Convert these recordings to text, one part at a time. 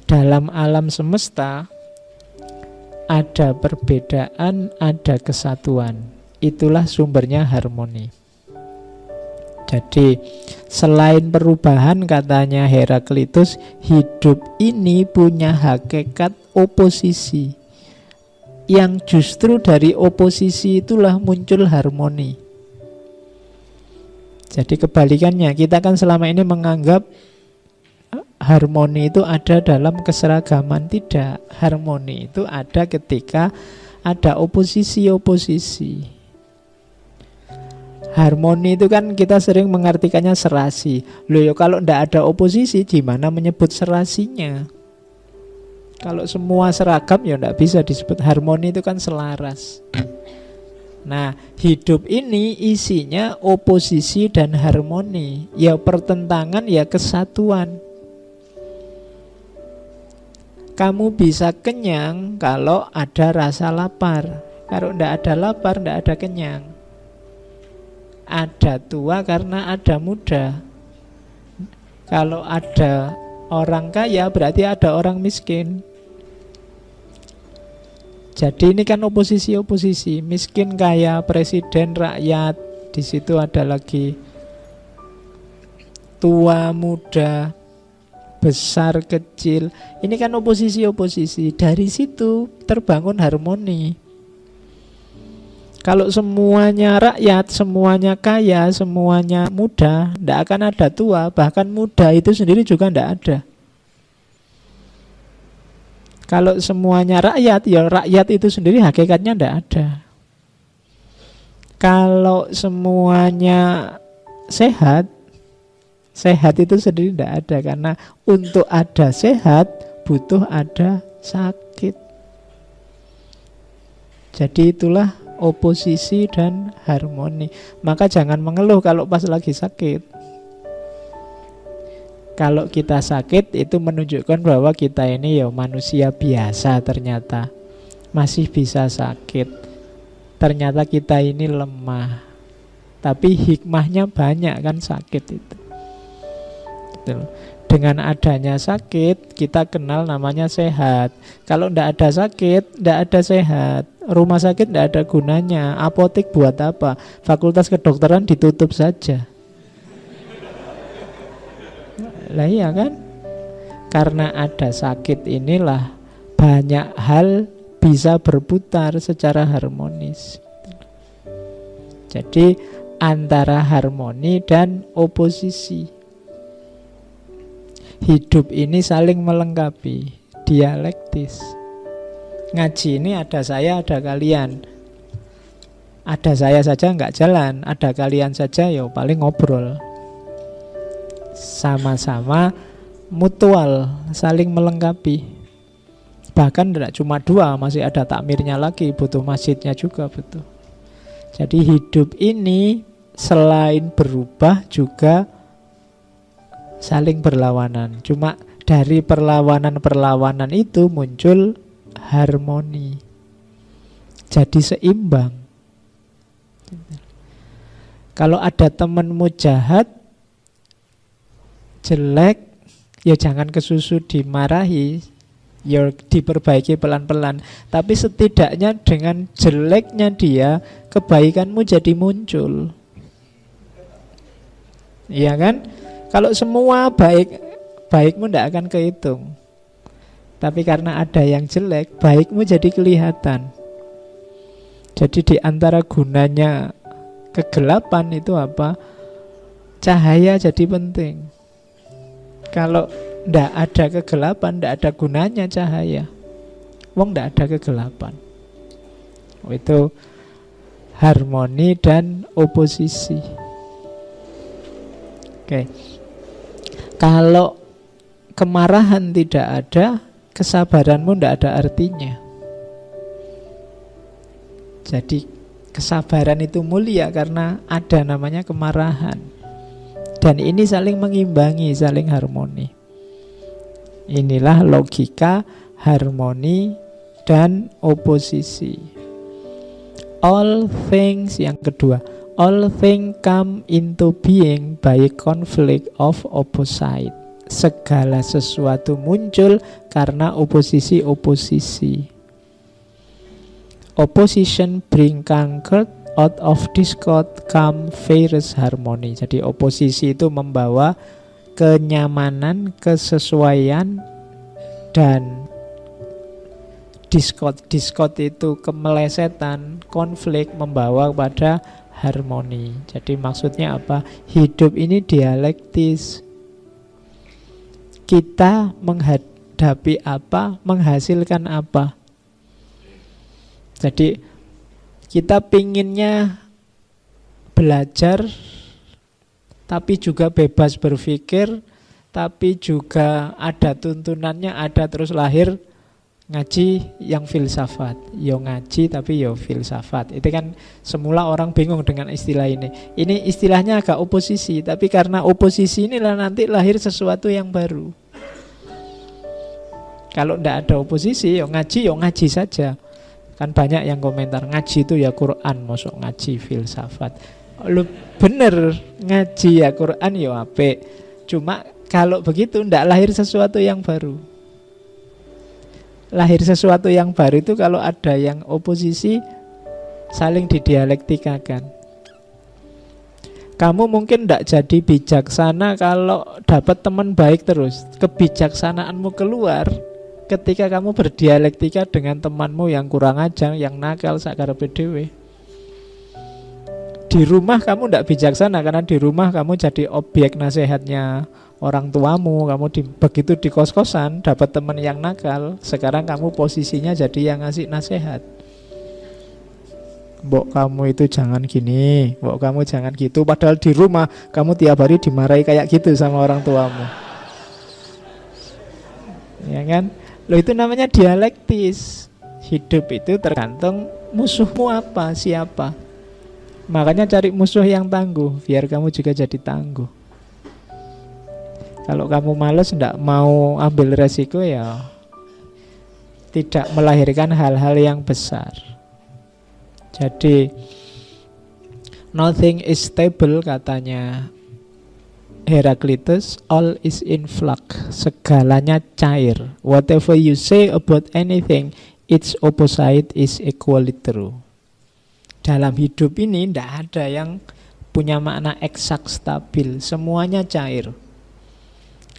dalam alam semesta ada perbedaan, ada kesatuan. Itulah sumbernya harmoni. Jadi selain perubahan, katanya Heraklitus, hidup ini punya hakikat oposisi, yang justru dari oposisi itulah muncul harmoni. Jadi kebalikannya, kita kan selama ini menganggap harmoni itu ada dalam keseragaman. Tidak, harmoni itu ada ketika ada oposisi-oposisi. Harmoni itu kan kita sering mengartikannya serasi. Loh ya, kalau ndak ada oposisi, gimana menyebut serasinya? Kalau semua seragam ya ndak bisa disebut harmoni, itu kan selaras. Nah, hidup ini isinya oposisi dan harmoni. Ya pertentangan, ya kesatuan. Kamu bisa kenyang kalau ada rasa lapar. Kalau ndak ada lapar, ndak ada kenyang. Ada tua karena ada muda. Kalau ada orang kaya berarti ada orang miskin. Jadi ini kan oposisi-oposisi, miskin, kaya, presiden, rakyat. Di situ ada lagi tua, muda, besar, kecil. Ini kan oposisi-oposisi. Dari situ terbangun harmoni. Kalau semuanya rakyat, semuanya kaya, semuanya muda, tidak akan ada tua. Bahkan muda itu sendiri juga tidak ada. Kalau semuanya rakyat, ya rakyat itu sendiri hakikatnya tidak ada. Kalau semuanya sehat, sehat itu sendiri tidak ada. Karena untuk ada sehat, butuh ada sakit. Jadi itulah oposisi dan harmoni. Maka jangan mengeluh kalau pas lagi sakit. Kalau kita sakit itu menunjukkan bahwa kita ini ya manusia biasa ternyata. Masih bisa sakit. Ternyata kita ini lemah. Tapi hikmahnya banyak kan sakit itu. Betul. Dengan adanya sakit, kita kenal namanya sehat. Kalau tidak ada sakit, tidak ada sehat. Rumah sakit tidak ada gunanya. Apotek buat apa? Fakultas kedokteran ditutup saja. Lah iya kan? Karena ada sakit inilah banyak hal bisa berputar secara harmonis. Jadi antara harmoni dan oposisi. Hidup ini saling melengkapi, dialektis. Ngaji ini ada saya, ada kalian. Ada saya saja nggak jalan, ada kalian saja ya paling ngobrol. Sama-sama mutual, saling melengkapi. Bahkan tidak cuma dua, masih ada takmirnya lagi, butuh masjidnya juga butuh. Jadi hidup ini selain berubah juga saling berlawanan. Cuma dari perlawanan-perlawanan itu muncul harmoni. Jadi seimbang. Kalau ada temanmu jahat, jelek, ya jangan kesusu dimarahi, ya diperbaiki pelan-pelan. Tapi setidaknya dengan jeleknya dia, kebaikanmu jadi muncul. Iya kan? Kalau semua baik, baikmu tidak akan kehitung. Tapi karena ada yang jelek, baikmu jadi kelihatan. Jadi di antara gunanya kegelapan itu apa? Cahaya jadi penting. Kalau tidak ada kegelapan, tidak ada gunanya cahaya. Wong tidak ada kegelapan. Itu harmoni dan oposisi. Oke. Kalau kemarahan tidak ada, kesabaranmu tidak ada artinya. Jadi kesabaran itu mulia karena ada namanya kemarahan. Dan ini saling mengimbangi, saling harmoni. Inilah logika harmoni dan oposisi. All things, yang kedua, all things come into being by conflict of opposite. segala sesuatu muncul karena oposisi-oposisi. Opposition bring concord, out of discord come various harmony. Jadi oposisi itu membawa kenyamanan, kesesuaian, dan discord itu kemelesetan, konflik membawa pada harmoni. Jadi maksudnya apa? Hidup ini dialektis. Kita menghadapi apa, menghasilkan apa. Jadi kita pinginnya belajar, tapi juga bebas berpikir, tapi juga ada tuntunannya, ada terus lahir ngaji yang filsafat. Yo ngaji tapi yo filsafat. Itu kan semula orang bingung dengan istilah ini. Ini istilahnya agak oposisi, tapi karena oposisi inilah nanti lahir sesuatu yang baru. Kalau ndak ada oposisi, yo ngaji saja. Kan banyak yang komentar, ngaji itu ya Quran, masuk ngaji filsafat. Lu bener, ngaji ya Quran ya apik. Cuma kalau begitu ndak lahir sesuatu yang baru. Lahir sesuatu yang baru itu kalau ada yang oposisi, saling didialektikakan. Kamu mungkin ndak jadi bijaksana kalau dapat teman baik terus. Kebijaksanaanmu keluar ketika kamu berdialektika dengan temanmu yang kurang ajar, yang nakal, sakarepe dhewe. Di rumah kamu tidak bijaksana karena di rumah kamu jadi objek nasihatnya orang tuamu. Kamu begitu di kos-kosan dapat teman yang nakal, sekarang kamu posisinya jadi yang ngasih nasihat. Mbok kamu itu jangan gini, mbok kamu jangan gitu. Padahal di rumah kamu tiap hari dimarahi kayak gitu sama orang tuamu. Ya kan? Loh, itu namanya dialektis. Hidup itu tergantung musuhmu apa, siapa. Makanya cari musuh yang tangguh, biar kamu juga jadi tangguh. Kalau kamu malas, tidak mau ambil resiko, ya tidak melahirkan hal-hal yang besar. Jadi nothing is stable, katanya Heraclitus, all is in flux. Segalanya cair. Whatever you say about anything, its opposite is equally true. Dalam hidup ini tidak ada yang punya makna eksak stabil. Semuanya cair.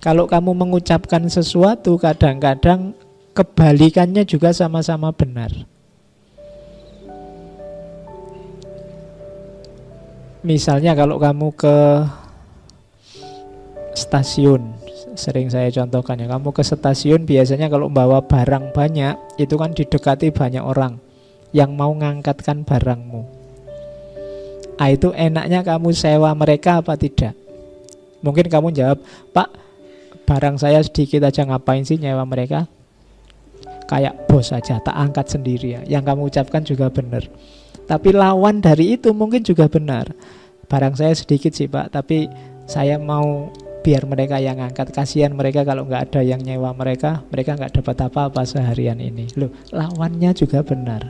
Kalau kamu mengucapkan sesuatu, kadang-kadang kebalikannya juga sama-sama benar. Misalnya kalau kamu ke stasiun, sering saya contohkan ya, kamu ke stasiun biasanya kalau bawa barang banyak, itu kan didekati banyak orang yang mau ngangkatkan barangmu. Itu enaknya kamu sewa mereka apa tidak? Mungkin kamu jawab, Pak, barang saya sedikit aja, ngapain sih nyewa mereka? Kayak bos aja, tak angkat sendiri ya. Yang kamu ucapkan juga benar. Tapi lawan dari itu mungkin juga benar. Barang saya sedikit sih Pak, tapi saya mau biar mereka yang angkat. Kasihan mereka kalau nggak ada yang nyewa mereka nggak dapat apa-apa seharian ini. Loh, lawannya juga benar.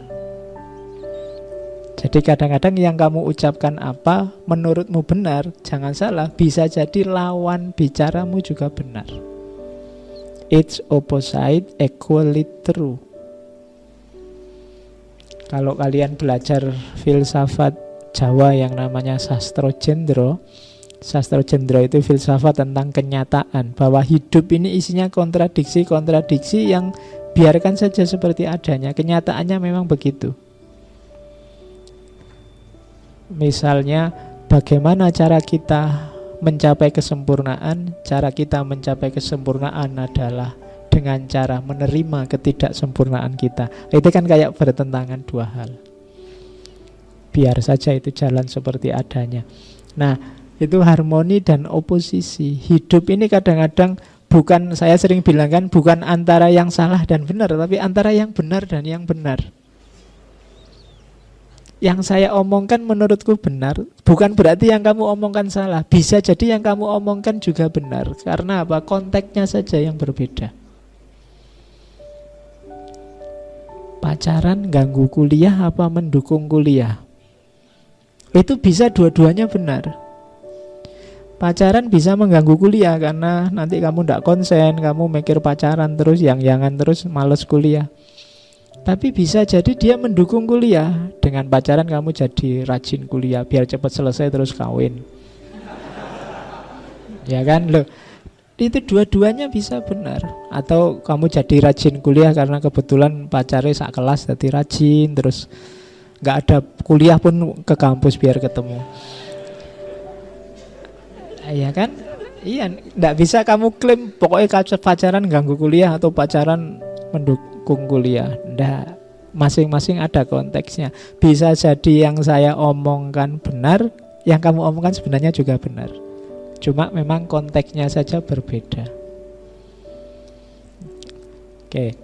Jadi kadang-kadang yang kamu ucapkan apa menurutmu benar, jangan salah, bisa jadi lawan bicaramu juga benar. Its opposite equally true. Kalau kalian belajar filsafat Jawa yang namanya Sastro Jendro itu filsafat tentang kenyataan, bahwa hidup ini isinya kontradiksi-kontradiksi yang biarkan saja seperti adanya. Kenyataannya memang begitu. Misalnya, bagaimana cara kita mencapai kesempurnaan? Cara kita mencapai kesempurnaan adalah dengan cara menerima ketidaksempurnaan kita. Itu kan kayak bertentangan dua hal. Biar saja itu jalan seperti adanya. Nah, itu harmoni dan oposisi. Hidup ini kadang-kadang bukan, saya sering bilang kan, bukan antara yang salah dan benar, tapi antara yang benar dan yang benar. Yang saya omongkan menurutku benar, bukan berarti yang kamu omongkan salah. Bisa jadi yang kamu omongkan juga benar. Karena apa? Konteksnya saja yang berbeda. Pacaran ganggu kuliah apa mendukung kuliah? Itu bisa dua-duanya benar. Pacaran bisa mengganggu kuliah karena nanti kamu tidak konsen, kamu mikir pacaran terus, yang-yangan terus, males kuliah. Tapi bisa jadi dia mendukung kuliah. Dengan pacaran kamu jadi rajin kuliah biar cepat selesai terus kawin. Ya kan, loh. Itu dua-duanya bisa benar. Atau kamu jadi rajin kuliah karena kebetulan pacarnya sak kelas jadi rajin, terus nggak ada kuliah pun ke kampus biar ketemu. Iya kan? Iya, nggak bisa kamu klaim pokoknya pacaran ganggu kuliah atau pacaran mendukung kuliah. Nggak, masing-masing ada konteksnya. Bisa jadi yang saya omongkan benar, yang kamu omongkan sebenarnya juga benar. Cuma memang konteksnya saja berbeda. Oke,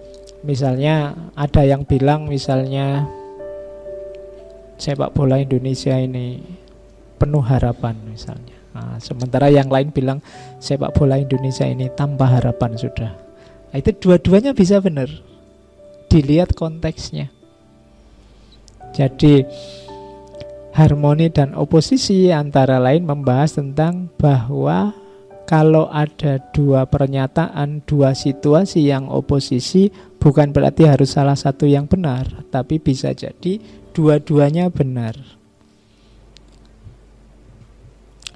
misalnya ada yang bilang misalnya sepak bola Indonesia ini penuh harapan misalnya. Nah, sementara yang lain bilang sepak bola Indonesia ini tanpa harapan sudah. Nah, itu dua-duanya bisa benar. Dilihat konteksnya. Jadi harmoni dan oposisi antara lain membahas tentang bahwa kalau ada dua pernyataan, dua situasi yang oposisi, bukan berarti harus salah satu yang benar, tapi bisa jadi dua-duanya benar.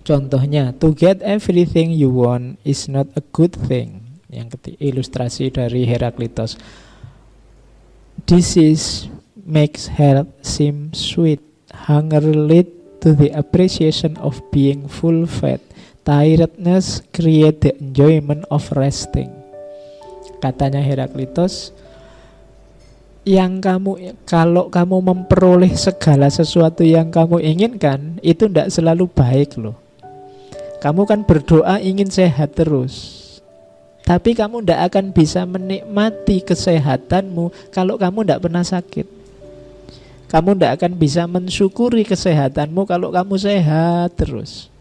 Contohnya, to get everything you want is not a good thing. Yang ketiga, ilustrasi dari Heraklitos. Disease makes health seem sweet. Hunger lead to the appreciation of being full-fed. Tiredness create the enjoyment of resting. Katanya Heraklitos, kalau kamu memperoleh segala sesuatu yang kamu inginkan, itu tidak selalu baik loh. Kamu kan berdoa ingin sehat terus, tapi kamu tidak akan bisa menikmati kesehatanmu kalau kamu tidak pernah sakit. Kamu tidak akan bisa mensyukuri kesehatanmu kalau kamu sehat terus.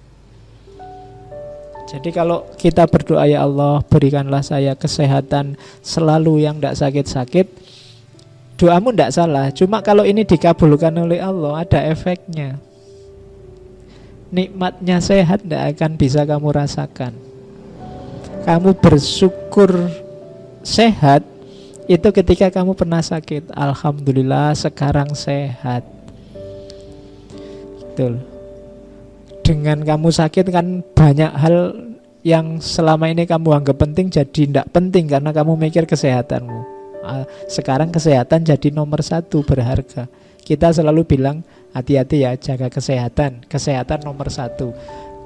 Jadi kalau kita berdoa, ya Allah berikanlah saya kesehatan selalu yang tidak sakit-sakit, doamu tidak salah. Cuma kalau ini dikabulkan oleh Allah, ada efeknya. Nikmatnya sehat tidak akan bisa kamu rasakan. Kamu bersyukur sehat itu ketika kamu pernah sakit. Alhamdulillah sekarang sehat. Betul. Dengan kamu sakit kan banyak hal yang selama ini kamu anggap penting jadi tidak penting karena kamu mikir kesehatanmu. Sekarang kesehatan jadi nomor satu, berharga. Kita selalu bilang hati-hati ya, jaga kesehatan. Kesehatan nomor satu.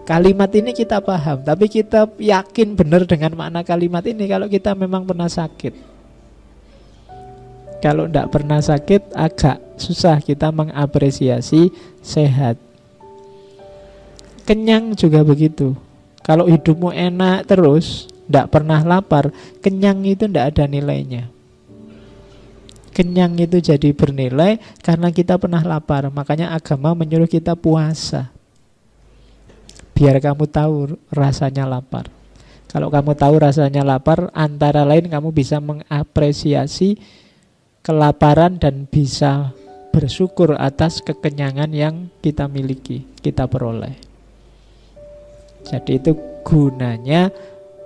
Kalimat ini kita paham, tapi kita yakin benar dengan makna kalimat ini kalau kita memang pernah sakit. Kalau tidak pernah sakit agak susah kita mengapresiasi sehat. Kenyang juga begitu. Kalau hidupmu enak terus, tidak pernah lapar, kenyang itu tidak ada nilainya. Kenyang itu jadi bernilai karena kita pernah lapar. Makanya agama menyuruh kita puasa, biar kamu tahu rasanya lapar. Kalau kamu tahu rasanya lapar, antara lain kamu bisa mengapresiasi kelaparan dan bisa bersyukur atas kekenyangan yang kita miliki, kita peroleh. Jadi itu gunanya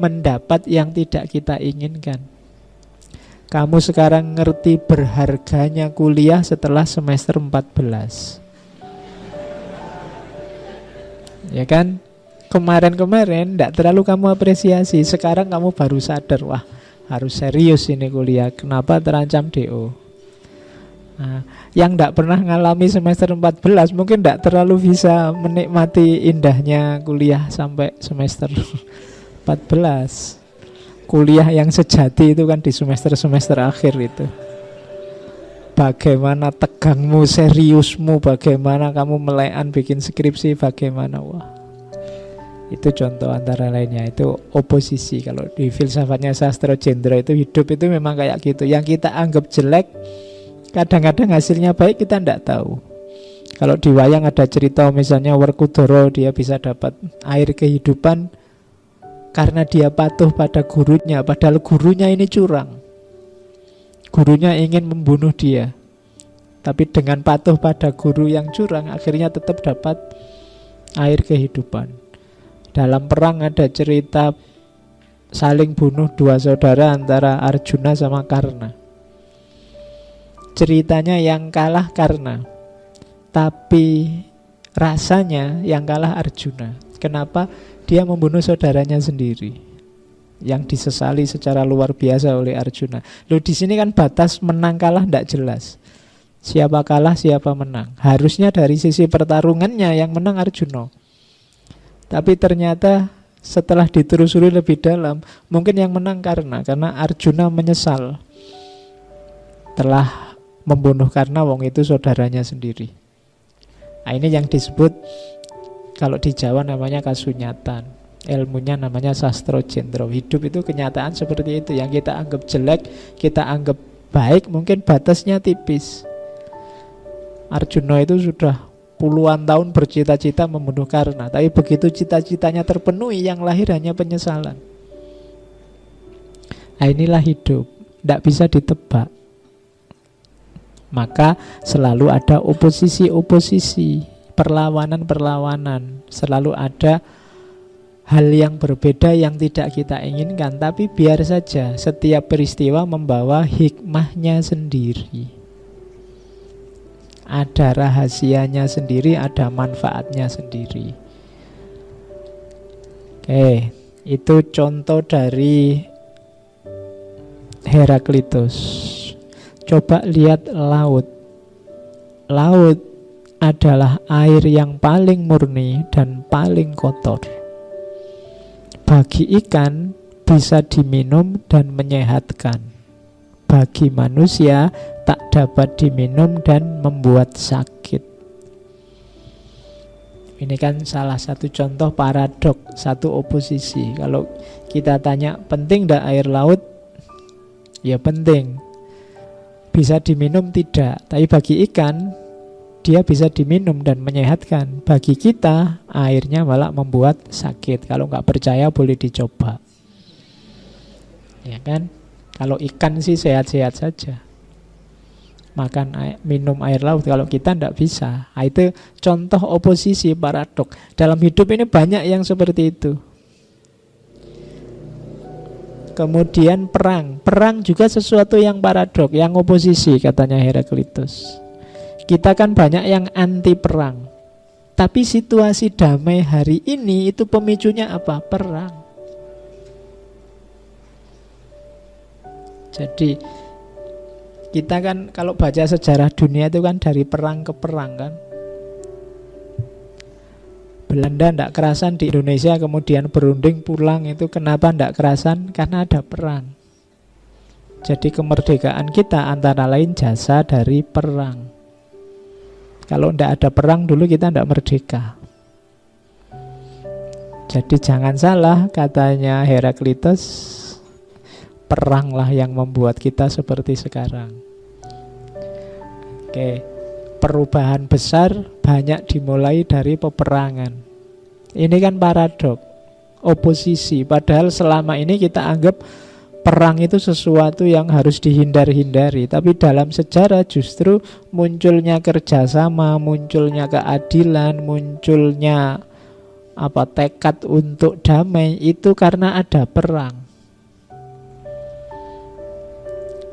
mendapat yang tidak kita inginkan. Kamu sekarang ngerti berharganya kuliah setelah semester 14. Ya kan? Kemarin-kemarin tidak terlalu kamu apresiasi. Sekarang kamu baru sadar, wah harus serius ini kuliah. Kenapa terancam DO? Nah, yang tidak pernah ngalami semester 14 mungkin tidak terlalu bisa menikmati indahnya kuliah sampai semester 14. Kuliah yang sejati itu kan di semester-semester akhir itu. Bagaimana tegangmu, seriusmu, bagaimana kamu melekan bikin skripsi, bagaimana, wah. Itu contoh antara lainnya. Itu oposisi. Kalau di filsafatnya sastra Jendra itu hidup itu memang kayak gitu. Yang kita anggap jelek, kadang-kadang hasilnya baik kita tidak tahu. Kalau di wayang ada cerita misalnya Werkudara, dia bisa dapat air kehidupan karena dia patuh pada gurunya, padahal gurunya ini curang. Gurunya ingin membunuh dia, tapi dengan patuh pada guru yang curang, akhirnya tetap dapat air kehidupan. Dalam perang ada cerita saling bunuh dua saudara antara Arjuna sama Karna. Ceritanya yang kalah Karna, tapi rasanya yang kalah Arjuna. Kenapa? Dia membunuh saudaranya sendiri, yang disesali secara luar biasa oleh Arjuna. Loh, di sini kan batas menang kalah tidak jelas. Siapa kalah, siapa menang. Harusnya dari sisi pertarungannya yang menang Arjuna. Tapi ternyata setelah ditelusuri lebih dalam, mungkin yang menang karena Arjuna menyesal telah membunuh karena wong itu saudaranya sendiri. Nah, ini yang disebut kalau di Jawa namanya kasunyatan. Ilmunya namanya sastro jendro. Hidup itu kenyataan seperti itu. Yang kita anggap jelek, kita anggap baik, mungkin batasnya tipis. Arjuna itu sudah puluhan tahun bercita-cita membunuh Karna, tapi begitu cita-citanya terpenuhi, yang lahir hanya penyesalan. Nah, inilah hidup, tidak bisa ditebak. Maka selalu ada oposisi-oposisi, perlawanan-perlawanan. Selalu ada hal yang berbeda yang tidak kita inginkan. Tapi biar saja, setiap peristiwa membawa hikmahnya sendiri. Ada rahasianya sendiri, ada manfaatnya sendiri. Oke, itu contoh dari Heraklitus. Coba lihat laut. Laut adalah air yang paling murni dan paling kotor. Bagi ikan bisa diminum dan menyehatkan. Bagi manusia tak dapat diminum dan membuat sakit. Ini kan salah satu contoh paradok, satu oposisi. Kalau kita tanya penting tidak air laut? Ya penting. Bisa diminum tidak, tapi bagi ikan dia bisa diminum dan menyehatkan. Bagi kita airnya malah membuat sakit. Kalau nggak percaya boleh dicoba. Ya kan? Kalau ikan sih sehat-sehat saja. Makan minum air laut, kalau kita tidak bisa. Nah, itu contoh oposisi paradok. Dalam hidup ini banyak yang seperti itu. Kemudian perang. Perang juga sesuatu yang paradok, yang oposisi katanya Heraklitus. Kita kan banyak yang anti perang. Tapi situasi damai hari ini itu pemicunya apa? Perang. Jadi kita kan kalau baca sejarah dunia itu kan dari perang ke perang kan. Belanda tidak kerasan di Indonesia, kemudian berunding pulang. Itu kenapa tidak kerasan? Karena ada perang. Jadi kemerdekaan kita antara lain jasa dari perang. Kalau tidak ada perang dulu kita tidak merdeka. Jadi jangan salah katanya Heraklitus, peranglah yang membuat kita seperti sekarang. Oke, perubahan besar banyak dimulai dari peperangan. Ini kan paradok, oposisi. Padahal selama ini kita anggap perang itu sesuatu yang harus dihindar-hindari. Tapi dalam sejarah justru munculnya kerjasama, munculnya keadilan, munculnya tekad untuk damai itu karena ada perang.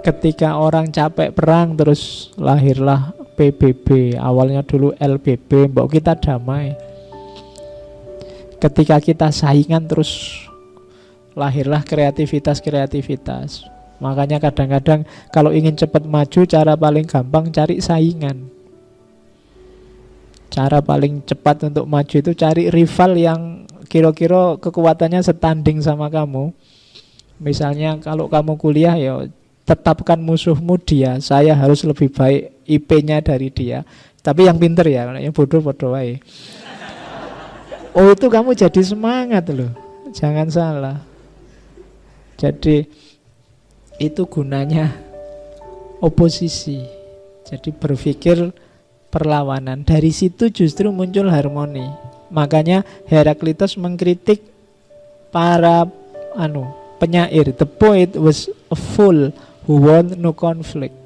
Ketika orang capek perang terus lahirlah PBB, awalnya dulu LBB, mbok kita damai. Ketika kita saingan terus lahirlah kreativitas. Makanya kadang-kadang kalau ingin cepat maju, cara paling gampang cari saingan. Cara paling cepat untuk maju itu cari rival yang kira-kira kekuatannya setanding sama kamu. Misalnya kalau kamu kuliah, ya tetapkan musuhmu dia. Saya harus lebih baik IP-nya dari dia. Tapi yang pinter ya, yang bodoh-bodoh aja. Oh, itu kamu jadi semangat loh. Jangan salah. Jadi itu gunanya oposisi. Jadi berpikir perlawanan. Dari situ justru muncul harmoni. Makanya Heraklitus mengkritik para penyair. The poet was a fool who want no conflict.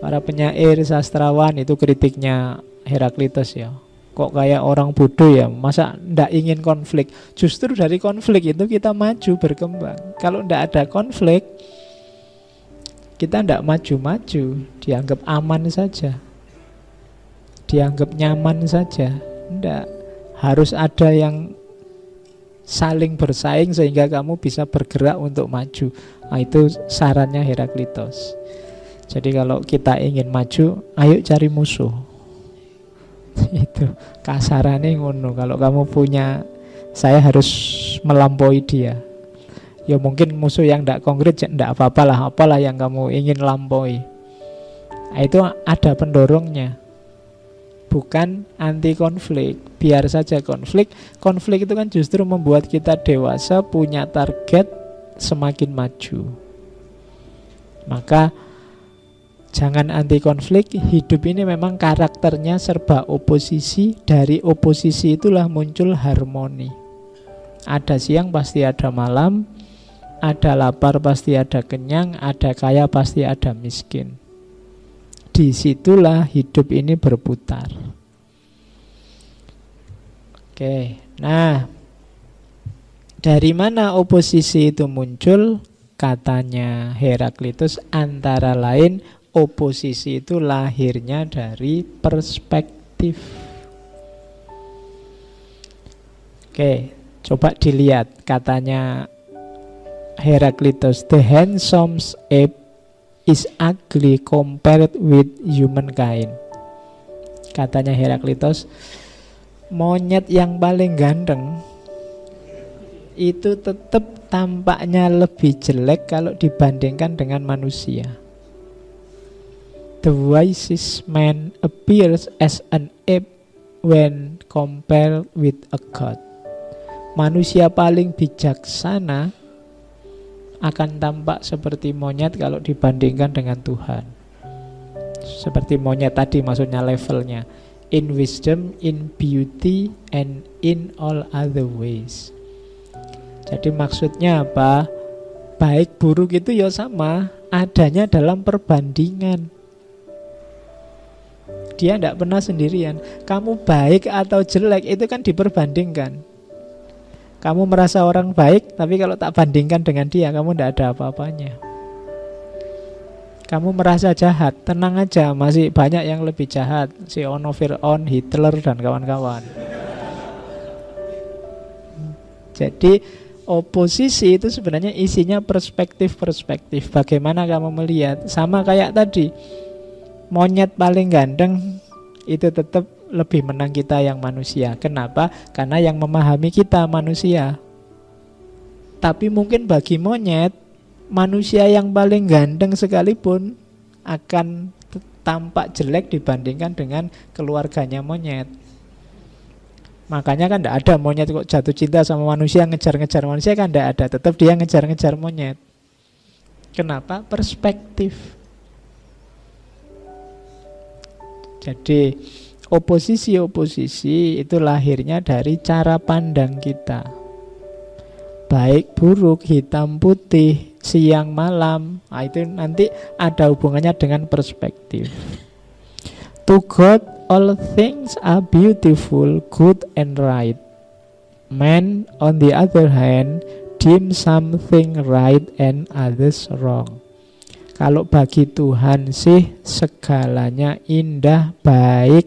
Para penyair, sastrawan itu kritiknya Heraklitus ya. kok kayak orang bodoh ya, masa ndak ingin konflik. Justru dari konflik itu kita maju berkembang. Kalau ndak ada konflik, kita ndak maju-maju, dianggap aman saja, dianggap nyaman saja. Ndak, harus ada yang saling bersaing sehingga kamu bisa bergerak untuk maju. Nah, itu sarannya Heraklitos. Jadi kalau kita ingin maju, ayo cari musuh. Itu kasarannya ngono. Kalau kamu punya, saya harus melampaui dia, ya mungkin musuh yang tidak konkret, tidak apa-apalah, apalah yang kamu ingin lampaui. Nah, itu ada pendorongnya. Bukan anti konflik, biar saja konflik. Konflik itu kan justru membuat kita dewasa, punya target, semakin maju. Maka jangan anti konflik. Hidup ini memang karakternya serba oposisi. Dari oposisi itulah muncul harmoni. Ada siang pasti ada malam, ada lapar pasti ada kenyang, ada kaya pasti ada miskin. Disitulah hidup ini berputar. Oke, nah, dari mana oposisi itu muncul? Katanya Heraklitus, antara lain oposisi itu lahirnya dari perspektif. Oke, coba dilihat. Katanya Heraklitus, the handsome ape is ugly compared with humankind. Katanya Heraklitus, monyet yang paling ganteng itu tetap tampaknya lebih jelek kalau dibandingkan dengan manusia. The wisest man appears as an ape when compared with a god. Manusia paling bijaksana akan tampak seperti monyet kalau dibandingkan dengan Tuhan. Seperti monyet tadi, maksudnya levelnya. In wisdom, in beauty, and in all other ways. Jadi maksudnya apa? Baik buruk itu ya sama, adanya dalam perbandingan. Dia tidak pernah sendirian. Kamu baik atau jelek itu kan diperbandingkan. Kamu merasa orang baik, tapi kalau tak bandingkan dengan dia, kamu tidak ada apa-apanya. Kamu merasa jahat, tenang aja, masih banyak yang lebih jahat. Si Ono, Fir'aun, Hitler, dan kawan-kawan. Jadi oposisi itu sebenarnya isinya perspektif-perspektif. Bagaimana kamu melihat? Sama kayak tadi, monyet paling ganteng itu tetap lebih menang kita yang manusia. Kenapa? Karena yang memahami kita manusia. Tapi mungkin bagi monyet, manusia yang paling ganteng sekalipun akan tampak jelek dibandingkan dengan keluarganya monyet. Makanya kan tidak ada monyet kok jatuh cinta sama manusia, ngejar-ngejar manusia, kan tidak ada. Tetap dia ngejar-ngejar monyet. Kenapa? Perspektif. Jadi oposisi-oposisi itu lahirnya dari cara pandang kita. Baik buruk, hitam putih, siang malam. Nah, itu nanti ada hubungannya dengan perspektif. To God all things are beautiful, good and right. Man on the other hand deem something right and others wrong. Kalau bagi Tuhan sih segalanya indah, baik,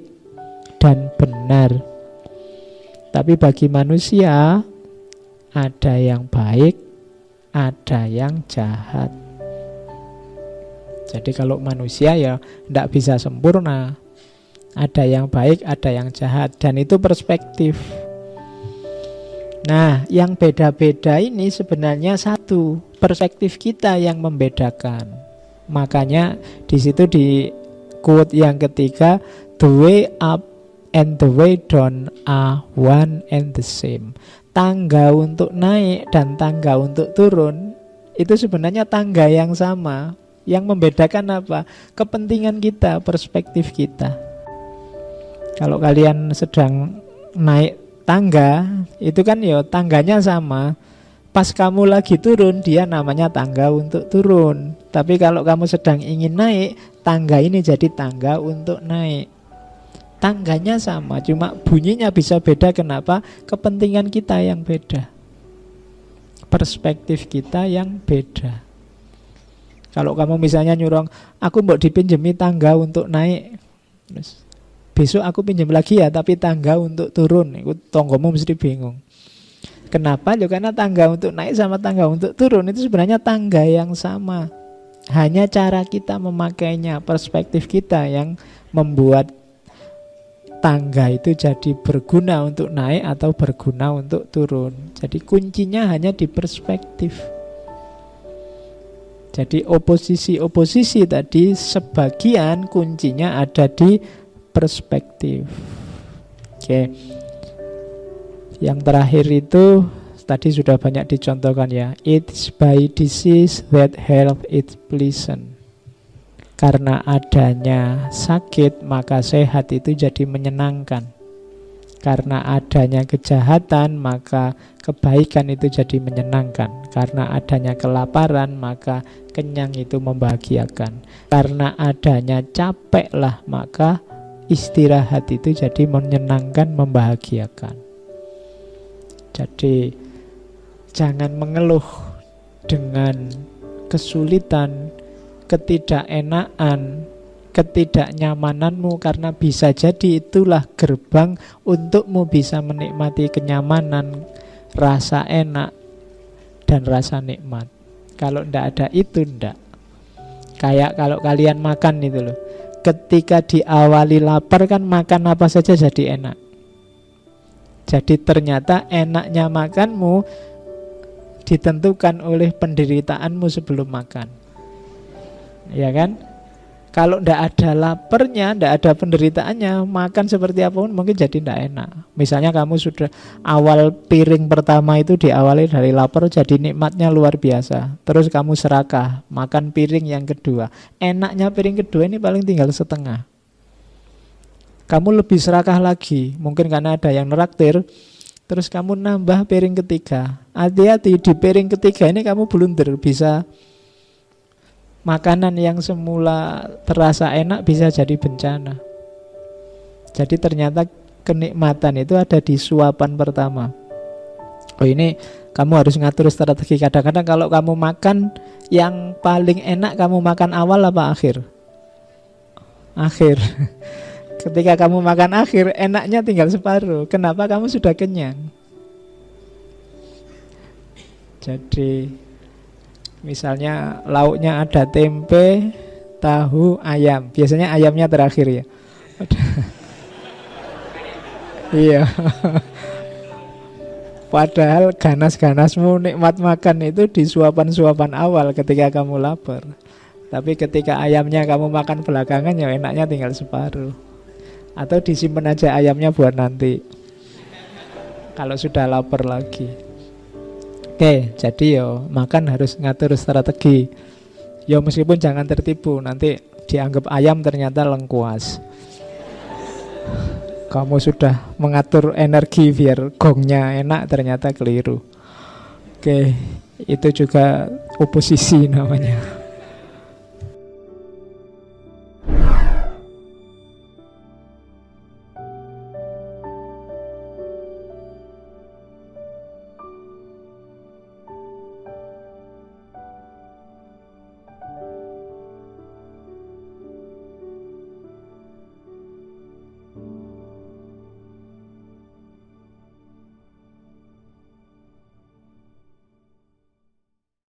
dan benar. Tapi bagi manusia ada yang baik, ada yang jahat. Jadi kalau manusia ya tidak bisa sempurna. Ada yang baik, ada yang jahat. Dan itu perspektif. Nah, yang beda-beda ini sebenarnya satu, perspektif kita yang membedakan. Makanya di situ di quote yang ketiga, the way up and the way down are one and the same. Tangga untuk naik dan tangga untuk turun itu sebenarnya tangga yang sama. Yang membedakan apa? Kepentingan kita, perspektif kita. Kalau kalian sedang naik tangga, itu kan ya tangganya sama. Pas kamu lagi turun, dia namanya tangga untuk turun. Tapi kalau kamu sedang ingin naik, tangga ini jadi tangga untuk naik. Tangganya sama, cuma bunyinya bisa beda. Kenapa? Kepentingan kita yang beda, perspektif kita yang beda. Kalau kamu misalnya nyuruh aku mbok dipinjemi tangga untuk naik, terus besok aku pinjam lagi ya tapi tangga untuk turun, itu tonggomu mesti bingung. Kenapa? Ya karena tangga untuk naik sama tangga untuk turun itu sebenarnya tangga yang sama. Hanya cara kita memakainya, perspektif kita yang membuat tangga itu jadi berguna untuk naik atau berguna untuk turun. Jadi kuncinya hanya di perspektif. Jadi oposisi tadi sebagian kuncinya ada di perspektif. Oke. Yang terakhir itu tadi sudah banyak dicontohkan ya. It's by disease that health is pleasant. Karena adanya sakit, maka sehat itu jadi menyenangkan. Karena adanya kejahatan, maka kebaikan itu jadi menyenangkan. Karena adanya kelaparan, maka kenyang itu membahagiakan. Karena adanya capek lah, maka istirahat itu jadi menyenangkan, membahagiakan. Jadi jangan mengeluh dengan kesulitan, ketidakenaan, ketidaknyamananmu, karena bisa jadi itulah gerbang untukmu bisa menikmati kenyamanan, rasa enak, dan rasa nikmat. Kalau ndak ada itu ndak. Kayak kalau kalian makan itu loh, ketika diawali lapar kan makan apa saja jadi enak. Jadi ternyata enaknya makanmu ditentukan oleh penderitaanmu sebelum makan. Ya kan? Kalau ndak ada laparnya, ndak ada penderitaannya, makan seperti apapun mungkin jadi ndak enak. Misalnya kamu sudah awal piring pertama itu diawali dari lapar, jadi nikmatnya luar biasa. Terus kamu serakah, makan piring yang kedua. Enaknya piring kedua ini paling tinggal setengah. Kamu lebih serakah lagi, mungkin karena ada yang neraktir. Terus kamu nambah piring ketiga. Hati-hati, di piring ketiga ini kamu blunder, bisa makanan yang semula terasa enak bisa jadi bencana. Jadi ternyata kenikmatan itu ada di suapan pertama. Oh ini kamu harus ngatur strategi. Kadang-kadang kalau kamu makan yang paling enak, kamu makan awal apa akhir? Akhir. Ketika kamu makan akhir, enaknya tinggal separuh. Kenapa? Kamu sudah kenyang. Jadi misalnya lauknya ada tempe, tahu, ayam. Biasanya ayamnya terakhir ya. Iya. Padahal ganas-ganasmu nikmat makan itu di suapan-suapan awal ketika kamu lapar. Tapi ketika ayamnya kamu makan belakangan, ya enaknya tinggal separuh. Atau disimpan aja ayamnya buat nanti kalau sudah lapar lagi. Oke, jadi yo makan harus ngatur strategi. Yo meskipun jangan tertipu, nanti dianggap ayam ternyata lengkuas. Kamu sudah mengatur energi biar gongnya enak, ternyata keliru. Oke, itu juga oposisi namanya.